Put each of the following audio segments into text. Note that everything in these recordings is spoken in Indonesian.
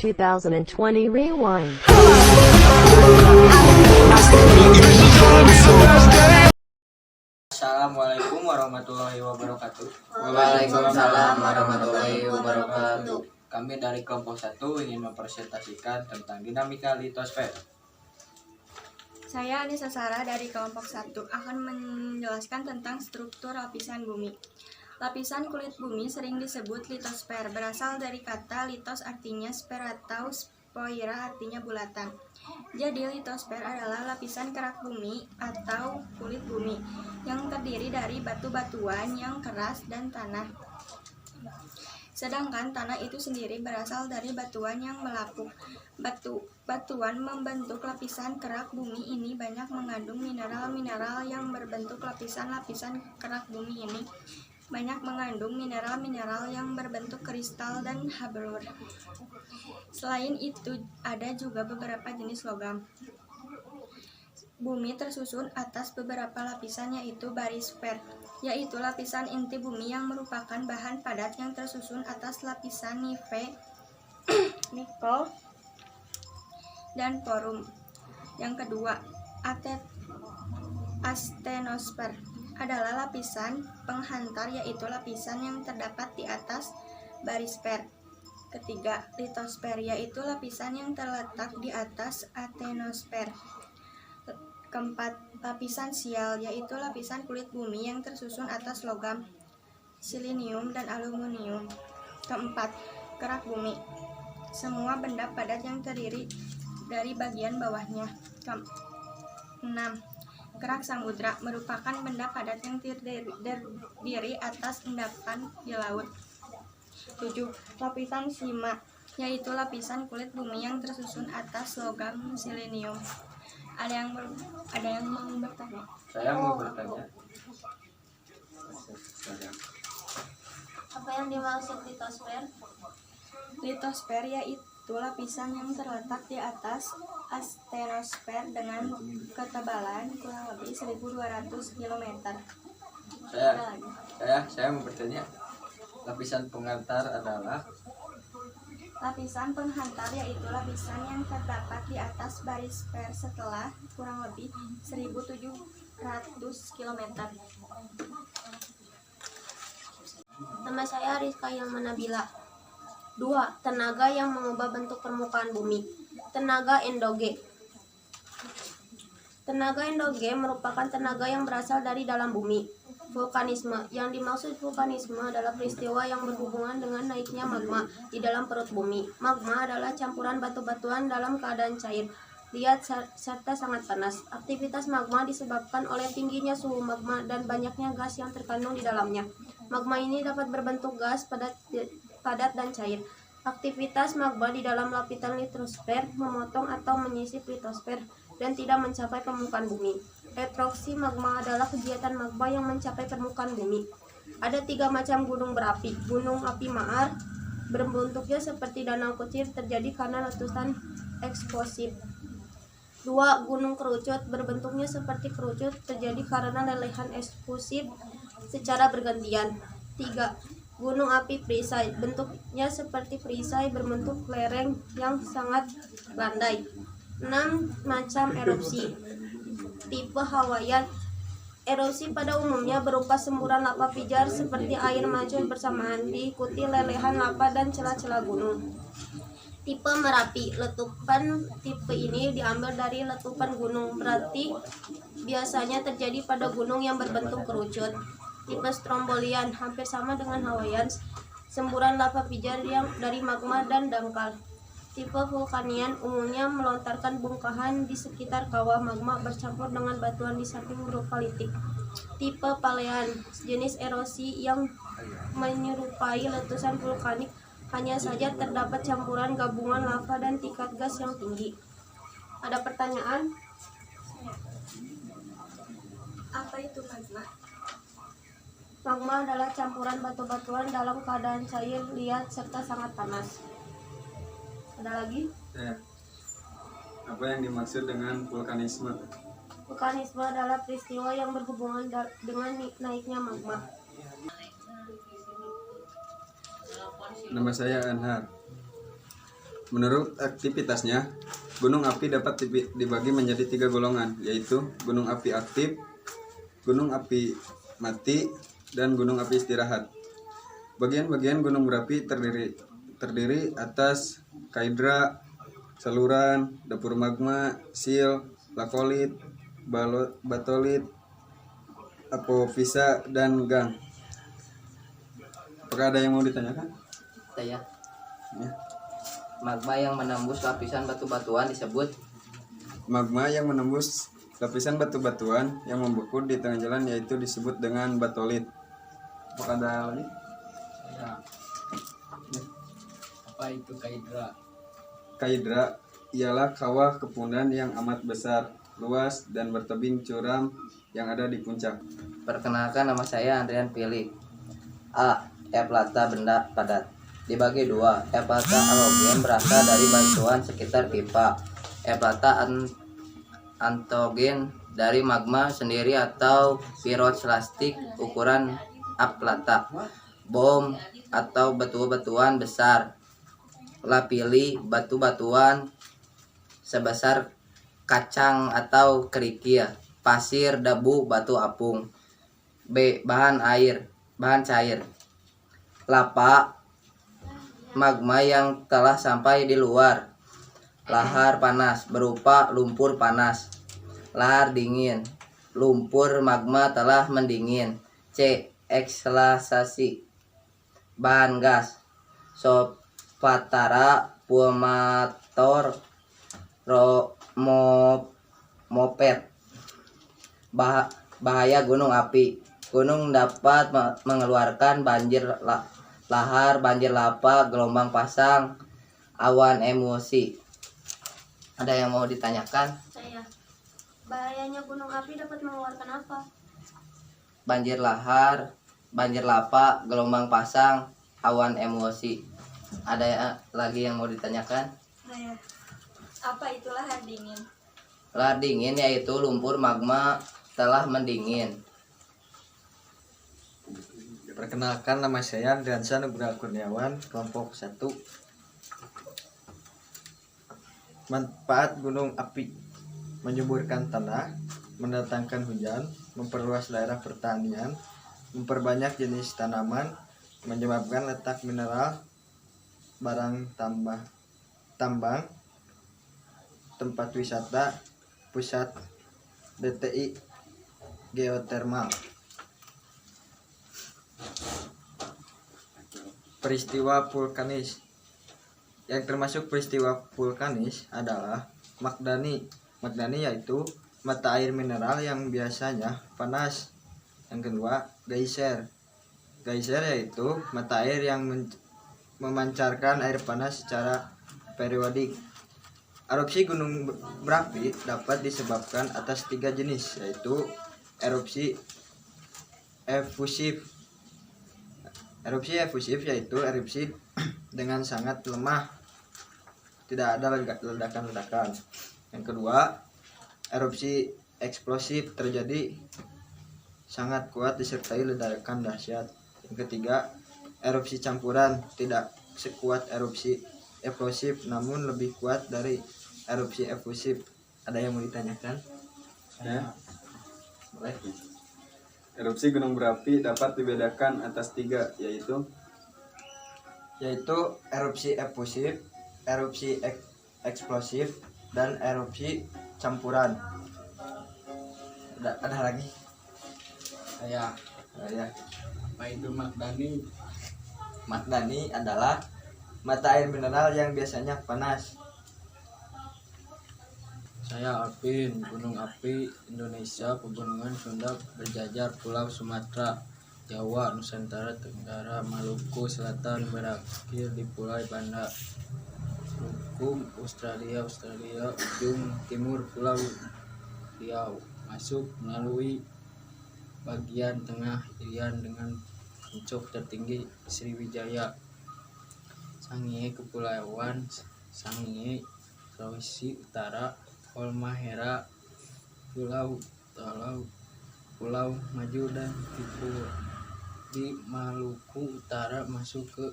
2020 Rewind. Assalamualaikum warahmatullahi wabarakatuh. Waalaikumsalam warahmatullahi wabarakatuh. Kami dari kelompok 1 ingin mempresentasikan tentang dinamika litosfer. Saya Anissa Sarah dari kelompok 1 akan menjelaskan tentang struktur lapisan bumi. Lapisan kulit bumi sering disebut litosfer, berasal dari kata litos artinya sfer atau spoira artinya bulatan. Jadi litosfer adalah lapisan kerak bumi atau kulit bumi yang terdiri dari batu-batuan yang keras dan tanah. Sedangkan tanah itu sendiri berasal dari batuan yang melapuk. Batuan membentuk lapisan kerak bumi ini banyak mengandung mineral-mineral yang berbentuk lapisan-lapisan kerak bumi ini banyak mengandung mineral-mineral yang berbentuk kristal dan hablur. Selain itu, ada juga beberapa jenis logam. Bumi tersusun atas beberapa lapisan yaitu barisfer, yaitu lapisan inti bumi yang merupakan bahan padat yang tersusun atas lapisan nikel dan porum. Yang kedua, astenosfer adalah lapisan penghantar, yaitu lapisan yang terdapat di atas barisfer. Ketiga, litosfer, yaitu lapisan yang terletak di atas atenosfer. Keempat, lapisan sial, yaitu lapisan kulit bumi yang tersusun atas logam, silinium dan aluminium. Keempat, kerak bumi, semua benda padat yang terdiri dari bagian bawahnya. Keenam, kerak samudra merupakan benda padat yang terdiri atas endapan di laut. 7. Lapisan sima, yaitu lapisan kulit bumi yang tersusun atas logam silinium. Ada yang mau bertanya? Saya mau bertanya. Apa yang dimaksud litosfer? Litosfer yaitu lapisan yang terletak di atas astenosfer dengan ketebalan kurang lebih 1200 km. Saya mau bertanya. Lapisan penghantar adalah Lapisan penghantar yaitu lapisan yang terdapat di atas barisfer setelah kurang lebih 1700 km. Nama saya Rizka Yalmanabila. 2. Tenaga yang mengubah bentuk permukaan bumi. Tenaga endogen. Tenaga endogen merupakan tenaga yang berasal dari dalam bumi. Vulkanisme. Yang dimaksud vulkanisme adalah peristiwa yang berhubungan dengan naiknya magma di dalam perut bumi. Magma adalah campuran batu-batuan dalam keadaan cair, liat serta sangat panas. Aktivitas magma disebabkan oleh tingginya suhu magma dan banyaknya gas yang terkandung di dalamnya. Magma ini dapat berbentuk gas padat dan cair. Aktivitas magma di dalam lapisan litosfer memotong atau menyisip litosfer dan tidak mencapai permukaan bumi. Erupsi magma adalah kegiatan magma yang mencapai permukaan bumi. Ada 3 macam gunung berapi. Gunung api maar berbentuknya seperti danau kecil, terjadi karena letusan eksplosif. 2. Gunung kerucut berbentuknya seperti kerucut, terjadi karena lelehan eksplosif secara bergantian. 3. Gunung api perisai bentuknya seperti perisai, berbentuk lereng yang sangat landai. 6. Macam erupsi. Tipe Hawaiian. Erupsi pada umumnya berupa semburan lava pijar seperti air mancur bersamaan, diikuti lelehan lava dan celah-celah gunung. Tipe Merapi. Letupan tipe ini diambil dari letupan gunung, berarti biasanya terjadi pada gunung yang berbentuk kerucut. Tipe Strombolian hampir sama dengan Hawaiian, semburan lava pijar yang dari magma dan dangkal. Tipe Vulkanian umumnya melontarkan bongkahan di sekitar kawah magma bercampur dengan batuan di samping berupa litik. Tipe Palean, jenis erosi yang menyerupai letusan vulkanik, hanya saja terdapat campuran gabungan lava dan tingkat gas yang tinggi. Ada pertanyaan? Apa itu magma? Magma adalah campuran batu-batuan dalam keadaan cair, liat, serta sangat panas. Ada lagi? Ya. Apa yang dimaksud dengan vulkanisme? Vulkanisme adalah peristiwa yang berhubungan dengan naiknya magma. Nama saya Anhar. Menurut aktivitasnya, gunung api dapat dibagi menjadi 3 golongan, yaitu gunung api aktif, gunung api mati, dan gunung api istirahat. Bagian-bagian gunung berapi terdiri atas kaidra, saluran, dapur magma, sil, lakolit, batolit, apofisa, dan gang. Apakah ada yang mau ditanyakan? Saya, Ya. magma yang menembus lapisan batu-batuan disebut Magma yang menembus lapisan batu-batuan yang membeku di tengah jalan yaitu disebut dengan batolit. Apakah ada lagi? Ya. Apa itu kaidra? Kaidra ialah kawah kepunan yang amat besar, luas, dan bertebing curam yang ada di puncak. Perkenalkan, nama saya Andrian Pilih. A. Eplata benda padat. Dibagi 2. Eplata halogen berasal dari bantuan sekitar pipa. Eplata antogen dari magma sendiri atau piroslastik ukuran aplata. Bom atau batu-batuan besar. Lapili batu-batuan sebesar kacang atau kerikil. Pasir, debu, batu apung. B. Bahan cair. Lapa, magma yang telah sampai di luar. Lahar panas berupa lumpur panas. Lahar dingin, lumpur magma telah mendingin. C. Ekshalasi, bahan gas. Sopatara, pulmator, moped. Bahaya gunung api. Gunung dapat mengeluarkan banjir lahar, banjir lava, gelombang pasang, awan emosi. Ada yang mau ditanyakan? Saya. Bahayanya gunung api dapat mengeluarkan apa? Banjir lahar, banjir lava, gelombang pasang, awan emosi. Ada lagi yang mau ditanyakan? Saya. Apa itu lahar dingin? Lahar dingin yaitu lumpur magma telah mendingin. Perkenalkan, nama saya Andriansa Nugraha Kurniawan, kelompok 1. Manfaat gunung api: menyuburkan tanah, mendatangkan hujan, memperluas daerah pertanian, memperbanyak jenis tanaman, menyebabkan letak mineral, barang tambang, tempat wisata, pusat DTI, geotermal. Peristiwa vulkanis. Yang termasuk peristiwa vulkanis adalah Magdani. Magdani yaitu mata air mineral yang biasanya panas. Yang kedua, geyser. Geyser yaitu mata air yang memancarkan air panas secara periodik. Erupsi gunung berapi dapat disebabkan atas 3 jenis, yaitu erupsi efusif. Erupsi efusif yaitu erupsi dengan sangat lemah, tidak ada ledakan-ledakan. Yang kedua, erupsi eksplosif, terjadi sangat kuat disertai ledakan dahsyat. Yang ketiga, erupsi campuran, tidak sekuat erupsi efusif namun lebih kuat dari erupsi efusif. Ada yang mau ditanyakan? Ya. Boleh. Erupsi gunung berapi dapat dibedakan atas 3, yaitu Erupsi efusif, erupsi eksplosif, dan erupsi campuran. Ada lagi? Saya. Ya. Apa itu Magdani? Magdani adalah mata air mineral yang biasanya panas. Saya Alvin. Gunung api Indonesia, pegunungan Sunda berjajar Pulau Sumatera, Jawa, Nusantara Tenggara, Maluku Selatan berakhir di Pulau Banda, Hukum Australia, ujung timur Pulau Riau, masuk melalui bagian tengah Irian dengan puncak tertinggi Sriwijaya. Sangihe Kepulauan Sangihe, Sulawesi Utara. Halmahera, Pulau Maju dan Tipul di Maluku Utara masuk ke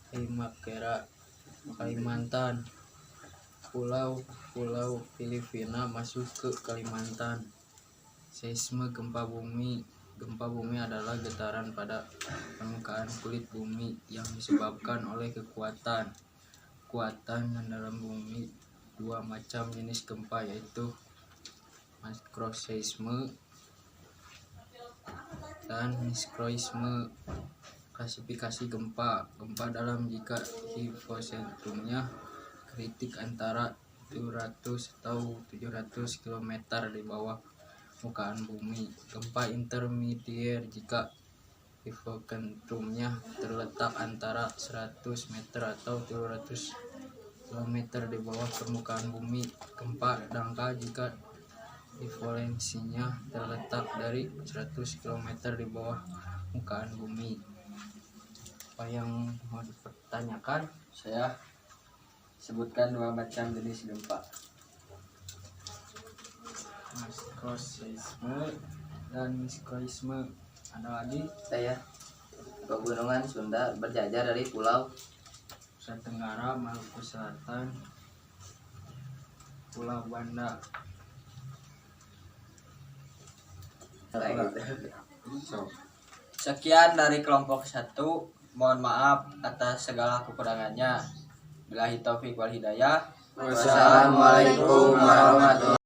Halmahera. Kalimantan. Pulau Filipina masuk ke Kalimantan. Seisme gempa bumi. Gempa bumi adalah getaran pada permukaan kulit bumi yang disebabkan oleh kekuatan dalam bumi. Dua macam jenis gempa yaitu makroseisme dan mikroseisme. Klasifikasi gempa dalam jika hiposentrumnya kritik antara 700 atau 700 km di bawah permukaan bumi. Gempa intermedier jika hiposentrumnya terletak antara 100 meter atau 700 km di bawah permukaan bumi. Gempa dangkal jika hipotensinya terletak dari 100 km di bawah permukaan bumi. Apa yang mau dipertanyakan? Saya sebutkan dua macam jenis gempa. Makroseisme dan mikroseisme. Ada lagi? Saya pegunungan Sunda berjajar dari pulau Nusa Tenggara, Maluku Selatan, Pulau Banda. kayak gitu. So, Sekian dari kelompok 1. Mohon maaf atas segala kekurangannya. Billahi taufik wal hidayah. Wassalamualaikum warahmatullahi